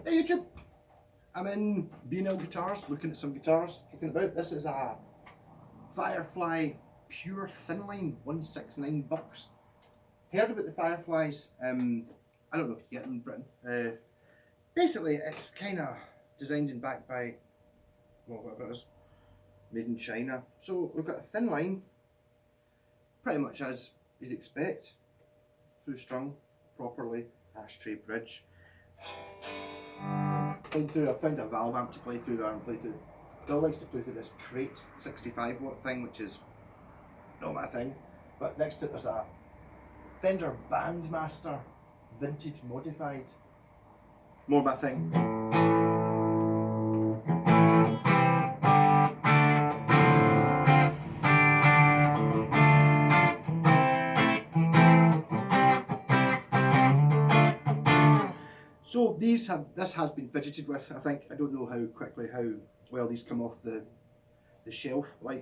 Hey YouTube, I'm in B&L Guitars, looking at some guitars, kicking about. This is a Firefly pure thinline, $169. Heard about the Fireflies, I don't know if you get them in Britain. Basically it's kind of designed and backed by, well, whatever it is, made in China. So we've got a thin line, pretty much as you'd expect, through strung properly, ashtray bridge. I found a valve amp to play through there and play through. Bill likes to play through this crate 65 watt thing, which is not my thing. But next to it there's a Fender Bandmaster vintage modified. More my thing. So this has been fidgeted with, I think. I don't know how well these come off the shelf, but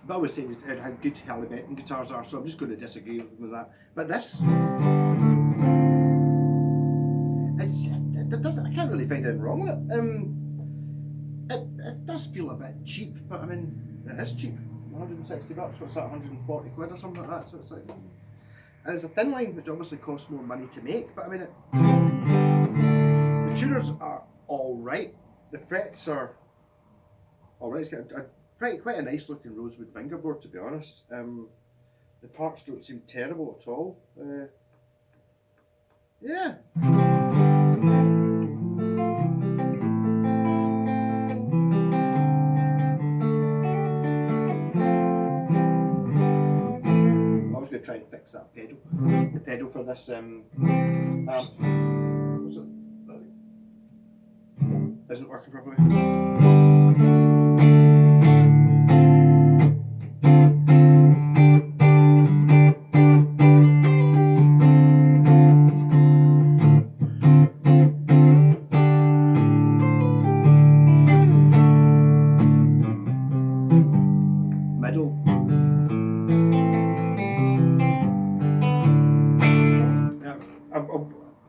I was saying how good Harley Benton guitars are, so I'm just going to disagree with that. But this, I can't really find anything wrong with it. It does feel a bit cheap, but I mean, it is cheap. $160, what's that, 140 quid or something like that? So it's like, and it's a thin line, which obviously costs more money to make, but I mean, the tuners are alright, the frets are alright, it's got quite a nice looking rosewood fingerboard, to be honest. The parts don't seem terrible at all. Yeah. I was going to try and fix that pedal. The pedal for this what's it? Isn't working properly.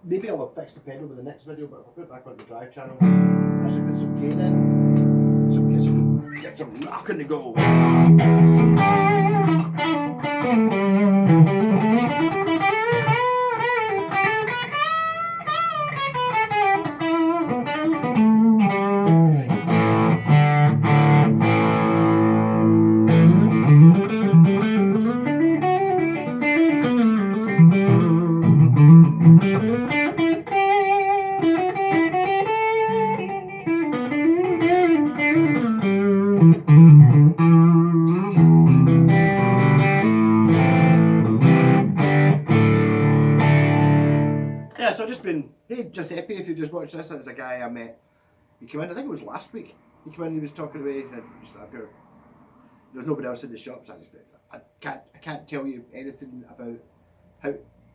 Maybe I'll have fixed the pedal with the next video, but if I put it back on the drive channel, I should put some gain in, get some knocking to go. So I've just been, hey Giuseppe, if you just watched this, it's a guy I met. He came in, I think it was last week. He came in, he was talking away, and just up here. There was nobody else in the shop, so I can't tell you anything about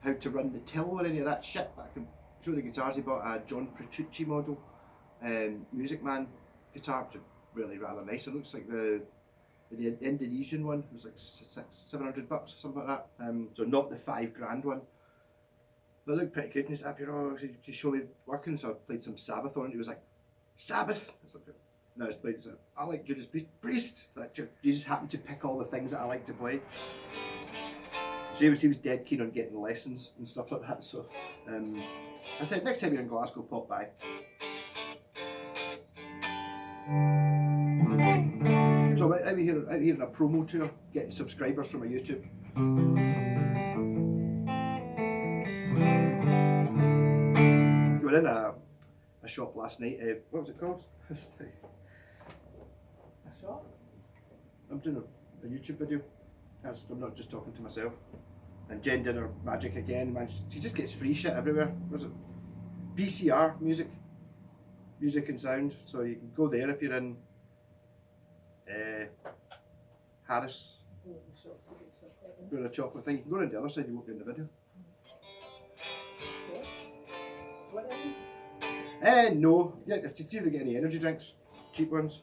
how to run the till or any of that shit. But I can show the guitars. He bought a John Petrucci model, Music Man guitar, which is really rather nice. It looks like the Indonesian one. It was like $700 or something like that. So not the $5,000 one. But it looked pretty good, and he's happy, he showed me working, so I played some Sabbath on it. He was like, Sabbath? I was like, no, it's played, like, I like Judas Priest. It's like, you just happen to pick all the things that I like to play. So he was dead keen on getting lessons and stuff like that, so I said, next time you're in Glasgow, pop by. So out here on a promo tour, getting subscribers for my YouTube. We were in a shop last night, what was it called? A shop? I'm doing a YouTube video. I'm not just talking to myself. And Jen did her magic again, man. She just gets free shit everywhere. Was it PCR music and sound? So you can go there if you're in Harris. Go to a chocolate thing. You can go around the other side. You won't be in the video. No. Yeah, to see if they get any energy drinks, cheap ones.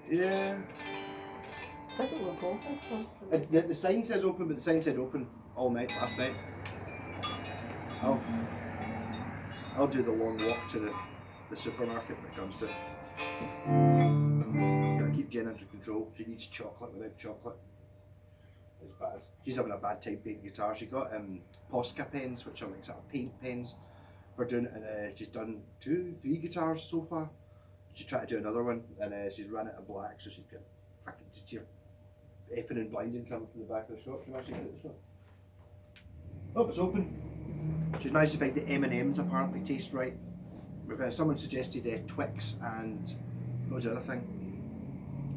Yeah. Doesn't look open. The sign says open, but the sign said open all night last night. I'll do the long walk to the supermarket when it comes to. Gotta keep Jen under control. She needs chocolate. Without chocolate, it's bad. She's having a bad time painting guitar. She got Posca pens, which are like sort of paint pens. We're doing it, and she's done 2-3 guitars so far. She tried to do another one, and she's run out of black, so she's got fucking just hear effing and blinding coming from the back of the shop. She managed to get it this one. Oh, it's open. She's managed to find the M&Ms apparently taste right. With someone suggested Twix and what was the other thing?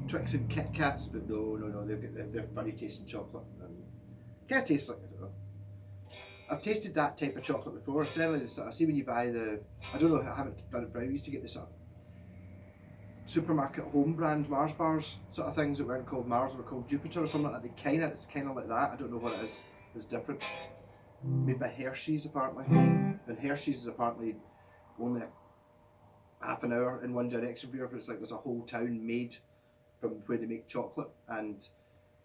Twix and Kit Kats, but no, they're funny tasting chocolate. Kind of tastes like, I don't know. I've tasted that type of chocolate before. It's generally the sort of, see when you buy the, I don't know, I haven't done it, but I used to get the sort of supermarket home brand Mars bars sort of things that weren't called Mars, were called Jupiter or something like that. It's kind of like that. I don't know what it is. It's different. Made by Hershey's apparently, and Hershey's is apparently only half an hour in one direction from here, but it's like there's a whole town made from where they make chocolate, and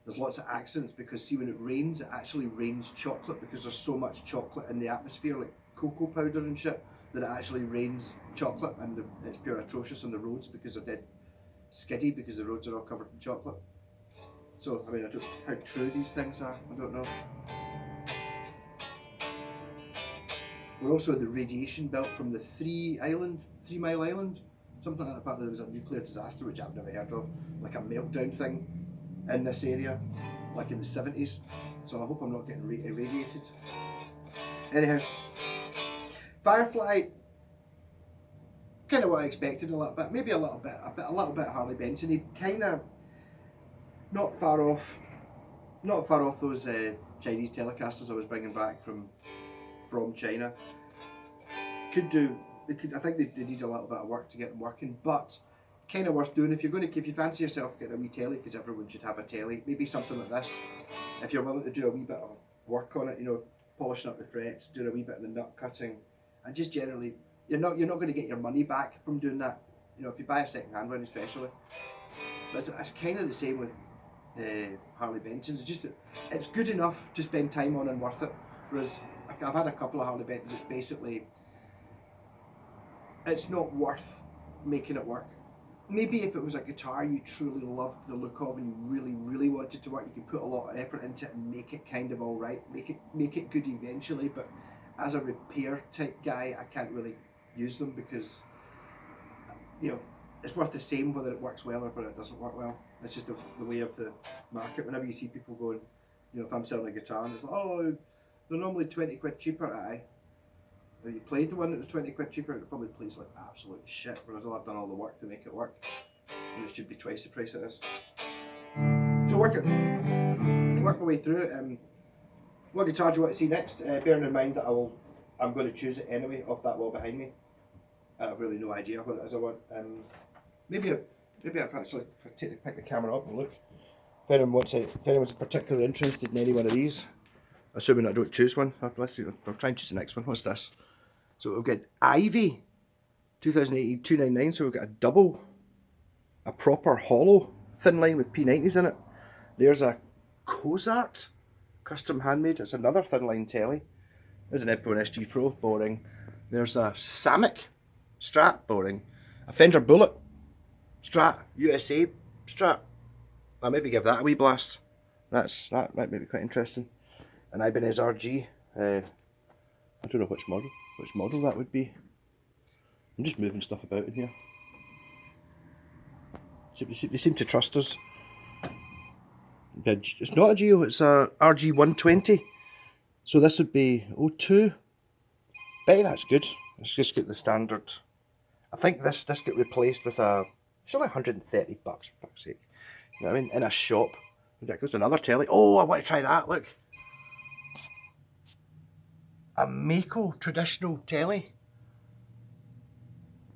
there's lots of accidents because see when it rains, it actually rains chocolate because there's so much chocolate in the atmosphere, like cocoa powder and shit, that it actually rains chocolate, and it's pure atrocious on the roads because they're dead skiddy because the roads are all covered in chocolate. So I mean, I don't know how true these things are. I don't know. We're also in the radiation belt from the 3 Mile Island, something like that. Apparently there was a nuclear disaster, which I've never heard of, like a meltdown thing in this area, like in the 70s. So I hope I'm not getting irradiated. Anyhow, Firefly, kind of what I expected a little bit, maybe a little bit Harley Benson. Kind of not far off those Chinese Telecasters I was bringing back from China. I think they need a little bit of work to get them working, but kind of worth doing if you fancy yourself getting a wee telly, because everyone should have a telly. Maybe something like this, if you're willing to do a wee bit of work on it, polishing up the frets, doing a wee bit of the nut cutting, and just generally, you're not going to get your money back from doing that. If you buy a second hand one especially. But it's kind of the same with Harley Bensons. It's just that it's good enough to spend time on and worth it. Whereas I've had a couple of Harley Bensons. It's basically, it's not worth making it work. Maybe if it was a guitar you truly loved the look of and you really, really wanted to work, you could put a lot of effort into it and make it kind of all right, make it good eventually. But as a repair type guy, I can't really use them because it's worth the same whether it works well or whether it doesn't work well. It's just the way of the market. Whenever you see people going, if I'm selling a guitar and it's like, oh, they're normally 20 quid cheaper. Aye. If you played the one that was 20 quid cheaper, it probably plays like absolute shit, whereas I've done all the work to make it work. And it should be twice the price it is. So work my way through it. What guitar do you want to see next? Bearing in mind that I'm going to choose it anyway off that wall behind me. I have really no idea what it is I want. Maybe I've actually pick the camera up and look. If anyone's particularly interested in any one of these, assuming I don't choose one, I'll try and choose the next one. What's this? So we've got Ivy 2018 299, so we've got a proper hollow thin line with P90s in it. There's a Cozart custom handmade, it's another thin line telly. There's an Epco SG Pro, boring. There's a Samick Strat, boring. A Fender Bullet Strat, USA Strat. I'll maybe give that a wee blast. That might be quite interesting. An Ibanez RG. I don't know which model that would be. I'm just moving stuff about in here. They seem to trust us. It's not a Geo, it's a RG120. So this would be 02. Bet that's good. Let's just get the standard. I think this got replaced with it's only $130 for fuck's sake. You know what I mean? In a shop. There goes another telly. Oh, I want to try that, look. A Mako traditional telly.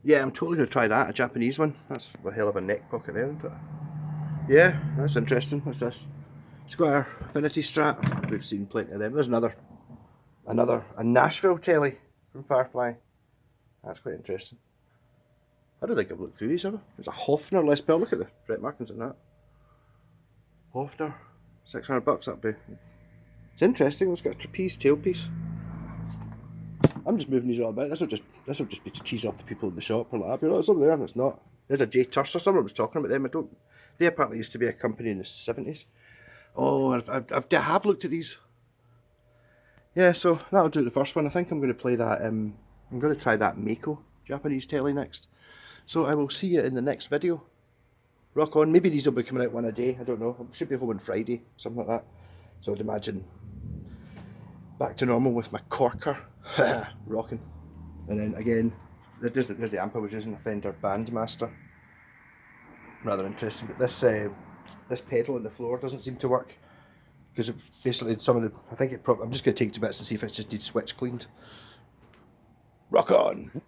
Yeah, I'm totally going to try that, a Japanese one. That's a hell of a neck pocket there, isn't it? Yeah, that's interesting. What's this? Square Affinity Strat. We've seen plenty of them. There's a Nashville telly from Firefly. That's quite interesting. I don't think I've looked through these ever. There's a Hofner Les Paul. Look at the fret markings on that. Hofner, $600. That'd be. It's interesting. It's got a trapeze tailpiece. I'm just moving these all about. This will just be to cheese off the people in the shop. Or like, it's over there, and it's not. There's a J Turser. Someone was talking about them. I don't. They apparently used to be a company in the 70s. Oh, I have looked at these. Yeah, so that'll do the first one. I think I'm going to play that. I'm going to try that Mako Japanese telly next. So I will see you in the next video. Rock on. Maybe these will be coming out one a day. I don't know. I should be home on Friday, something like that. So I'd imagine back to normal with my corker. Rocking. And then again, there's the amp I was using, a Fender Bandmaster. Rather interesting. But this pedal on the floor doesn't seem to work. Because basically some of the, I'm just going to take it to bits and see if it just needs switch cleaned. Rock on!